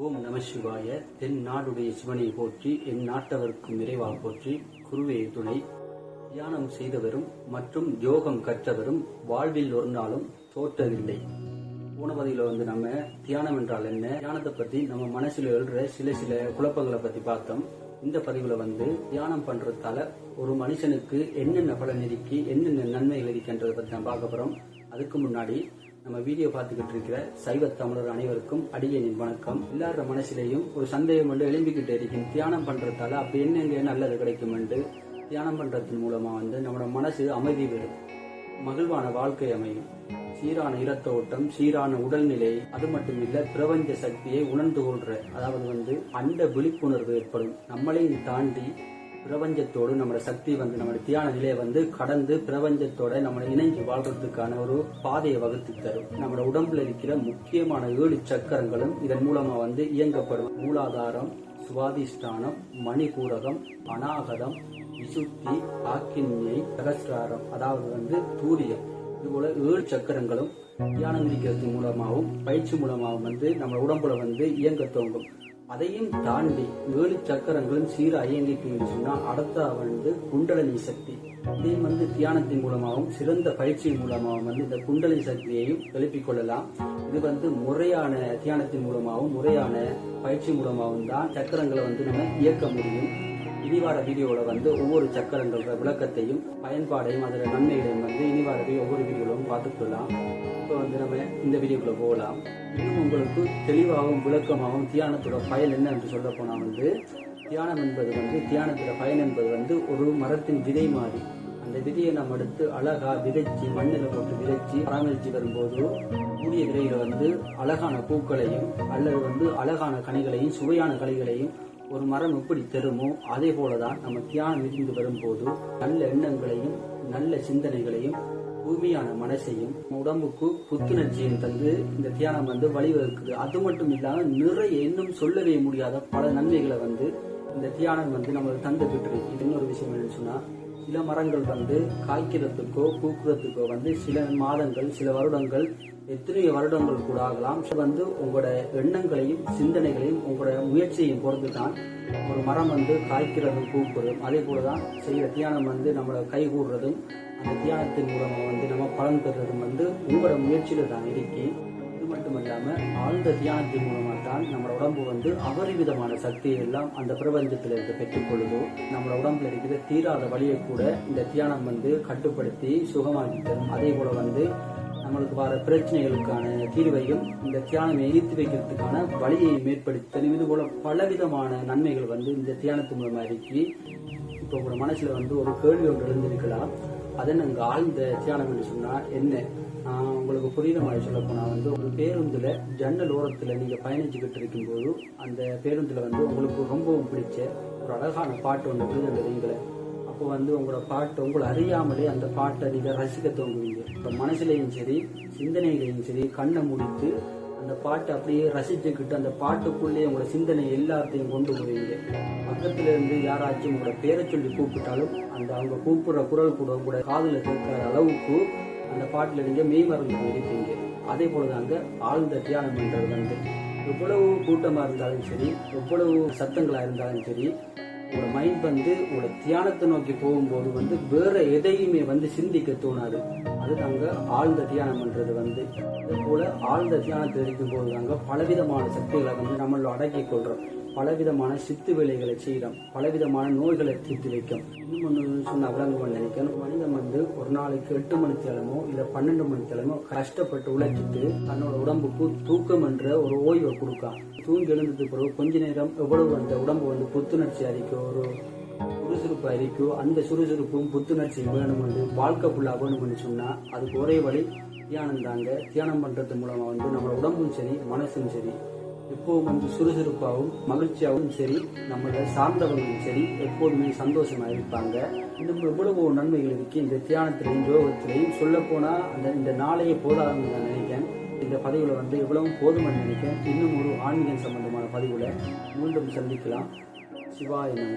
ஓம் நம சிவாய. தென் நாடுடைய சிவனை போற்றி, என் நாட்டவர்க்கும் நிறைவா போற்றி. குருவே துணை. தியானம் செய்தவரும் மற்றும் யோகம் கற்றவரும் வாழ்வில் ஒரு நாளும் தோற்றதில்லை. போன பதிவில் நம்ம தியானம் என்றால் என்ன, தியானத்தை பத்தி நம்ம மனசுல எழுற சில குழப்பங்களை பத்தி பார்த்தோம். இந்த பதிவுல தியானம் பண்றதால ஒரு மனுஷனுக்கு என்னென்ன பலன் இருக்கு, என்னென்ன நன்மைகள் இருக்கின்றதை பத்தி நான் பார்க்க போறோம். அதுக்கு முன்னாடி நம்ம வீடியோ பார்த்துக்கிட்டு இருக்கிற சைவ தமிழர் அனைவருக்கும் அடியேனின் வணக்கம். எல்லார மனசிலையும் ஒரு சந்தேகம் எழும்பிக்கிட்டே இருக்கும், தியானம் பண்றதால அப்படி என்னங்க நல்லது கிடைக்கும். தியானம் பண்றதன் மூலமா நம்மளோட மனசு அமைதி பெறும், மகிழ்வான வாழ்க்கை அமையும், சீரான இரத்த ஓட்டம், சீரான உடல்நிலை, அது மட்டும் இல்ல பிரபஞ்ச சக்தியை உணர்ந்து கொள்ற, அதாவது அண்ட விழிப்புணர்வு ஏற்படும். நம்மளையும் தாண்டி பிரபஞ்சத்தோடு நம்மளோட சக்தி நம்மளோட தியான நிலையை கடந்து பிரபஞ்சத்தோட நம்மளை இணைஞ்சு வாழ்றதுக்கான ஒரு பாதையை வகுத்து தரும். நம்மளோட உடம்புல இருக்கிற முக்கியமான 7 சக்கரங்களும் இதன் மூலமா இயங்கப்படும். மூலாதாரம், சுவாதிஷ்டானம், மணிபூரகம், அநாகதம், விசுத்தி, ஆக்கின்யை, சகசிராரம், அதாவது தூரியம். இதுபோல 7 சக்கரங்களும் தியானம் இருக்கிறது மூலமாகவும் பயிற்சி மூலமாகவும் நம்ம உடம்புல இயங்க தோங்கும். அதையும் தாண்டி 7 சக்கரங்களும் சீரா இயங்கிட்டு சொன்னா அடுத்த குண்டலினி சக்தி. இதையும் தியானத்தின் மூலமாகவும் சிறந்த பயிற்சி மூலமாகவும் இந்த குண்டலினி சக்தியையும் எழுப்பிக் கொள்ளலாம். இது முறையான தியானத்தின் மூலமாகவும் முறையான பயிற்சி மூலமாகவும் தான் சக்கரங்களை நம்ம இயக்க முடியும். இனிவார வீடியோல ஒவ்வொரு சக்கரங்களோட விளக்கத்தையும் பயன்பாடையும் அதோட நன்மைகளையும் இனிவார ஒவ்வொரு வீடியோவும் பார்த்துக்கொள்ளலாம். இப்போ நம்ம இந்த வீடியோக்குள்ள போகலாம். இன்னும் உங்களுக்கு தெளிவாகவும் விளக்கமாகவும் தியானத்தோட பயன் என்ன என்று சொல்ல போனா தியானம் என்பது தியானத்தோட பயன் என்பது ஒரு மரத்தின் விதை மாதிரி. அந்த விதையை நம்ம எடுத்து அழகா விதைச்சு மண்ணில போட்டு விதைச்சு பராமரிச்சு வரும்போது கூடிய விதையில அழகான பூக்களையும் அல்லது அழகான கனிகளையும் சுவையான கனிகளையும் ஒரு மரம் எப்படி தருமோ அதே போலதான் நம்ம தியானம் இருந்து வரும்போது நல்ல எண்ணங்களையும் நல்ல சிந்தனைகளையும் தூய்மையான மனசையும் உடம்புக்கு புத்துணர்ச்சியும் தந்து இந்த தியானம் வழிவகுக்குது. அது மட்டும் இல்லாம நிறைய இன்னும் சொல்லவே முடியாத பல நன்மைகளை இந்த தியானம் நம்மளுக்கு தந்துகிட்டு இருக்கு. இது இன்னொரு விஷயம் என்னன்னு சொன்னா, சில மரங்கள் காய்க்கிறதுக்கோ பூக்கிறதுக்கோ சில மாதங்கள் சில வருடங்கள் எத்தனையோ வருடங்கள் கூட ஆகலாம். உங்களோட எண்ணங்களையும் சிந்தனைகளையும் உங்களோட முயற்சியையும் பொறுத்து தான் ஒரு மரம் காய்க்கிறதும் பூக்குறதும். அதே போலதான் செய்யற தியானம் நம்மளை கைகூடுறதும் அந்த தியானத்தின் மூலமா நம்ம பலன் பெறுறதும் உங்களோட முயற்சியில தான் இருக்கு. இது மட்டுமல்லாம ஆழ்ந்த தியானத்தின் மூலமா தான் நம்மளோட உடம்பு அபரிவிதமான சக்தியை எல்லாம் அந்த பிரபஞ்சத்துல இருந்து பெற்றுக்கொள்ளுதோ. நம்மளோட உடம்புல இருக்கிற தீராத வழியை கூட இந்த தியானம் கட்டுப்படுத்தி சுகமாக்கி தரும். அதே போல நம்மளுக்கு வர பிரச்சனைகளுக்கான தீர்வையும் இந்த தியானம் எரித்து வைக்கிறதுக்கான வழியையும் ஏற்படுத்தி இது போல பலவிதமான நன்மைகள் இந்த தியானத்து மூலமா இருக்கு. இப்போ உங்களோட மனசுல ஒரு கேள்வி ஒன்று எழுந்திருக்கலாம், அதை நாங்க ஆழ்ந்த தியானம் என்று சொன்னா என்ன? உங்களுக்கு புரியுற மாதிரி சொல்ல போனா ஒரு பேருந்துல ஜன்னல் ஓரத்துல நீங்க பயணிச்சுக்கிட்டு இருக்கும் போது அந்த பேருந்துல உங்களுக்கு ரொம்பவும் பிடிச்ச ஒரு அழகான பாட்டு ஒன்று விழுதுங்களே. அப்போ உங்களோட பாட்டு உங்களை அறியாமலே அந்த பாட்டை நீங்க ரசிக்க தோங்குவீங்க. இப்ப மனசுலையும் சரி சிந்தனையிலையும் சரி கண்ணை முடித்து அந்த பாட்டை அப்படியே ரசிச்சுக்கிட்டு அந்த பாட்டுக்குள்ளேயே உங்களோட சிந்தனை எல்லாத்தையும் கொண்டு போவீங்க. பக்கத்துல இருந்து யாராச்சும் உங்களோட பேரை சொல்லி கூப்பிட்டாலும் அந்த அவங்க கூப்பிடுற குரல் கூட உங்களோட காதுல கேட்கிற அளவுக்கு அந்த பாட்டுல நீங்க மெய்மறந்து இருப்பீங்க. அதே போலதாங்க ஆழ்ந்த தியானம் பண்றது எவ்வளவு கூட்டமா இருந்தாலும் சரி, எவ்வளவு சத்தங்களா இருந்தாலும் சரி, உங்களோட மைண்ட் உங்களோட தியானத்தை நோக்கி போகும்போது வேற எதையுமே சிந்திக்க தோணாது. அது நாங்க ஆழ்ந்த தியானம் பண்றது. அதே போல ஆழ்ந்த தியானத்தில் இருக்கும் போது பலவிதமான சக்திகளை நம்மள அடக்கி கொள்றோம், பலவிதமான சித்து வேலைகளை செய்யறோம், பலவிதமான நோய்களை தீர்த்து வைக்கும். இன்னும் ஒன்று சொன்ன விளங்குவோம் நினைக்கிறேன். மனிதன் ஒரு நாளைக்கு 8 மணி தேலமோ இல்ல 12 மணி தேலமோ கஷ்டப்பட்டு உழைச்சிட்டு தன்னோட உடம்புக்கு தூக்கம் என்ற ஒரு ஓய்வை கொடுக்கான். தூங்கி எழுந்ததுக்கு பிறகு கொஞ்ச நேரம் எவ்வளவு அந்த உடம்பு புத்துணர்ச்சி அளிக்கும், ஒரு சுறுசுறுப்பு அளிக்கும். அந்த சுறுசுறுப்பும் புத்துணர்ச்சியும் வேணும், வாழ்க்கை ஃபுல்லா வேணும்னு சொன்னா அதுக்கு ஒரே வழி தியானம் தாங்க. தியானம் பண்றது மூலமா நம்மளோட உடம்பும் சரி மனசும் சரி எப்பவும் சுறுசுறுப்பாகவும் மகிழ்ச்சியாகவும் சரி, நம்மள சார்ந்தவங்களும் சரி எப்போதுமே சந்தோஷமா இருப்பாங்க. இன்னும் எவ்வளவு நன்மைகள் இருக்கு இந்த தியானத்திலையும் யோகத்திலையும். சொல்ல போனா இந்த நாளையே போதாதுன்னு நான் நினைக்கிறேன். இந்த பதிவுல எவ்வளவு போதும்னு நினைக்கிறேன். இன்னும் ஒரு ஆன்மீகம் சம்பந்தமான பதிவுல மீண்டும் சந்திக்கலாம். சிவாய நம.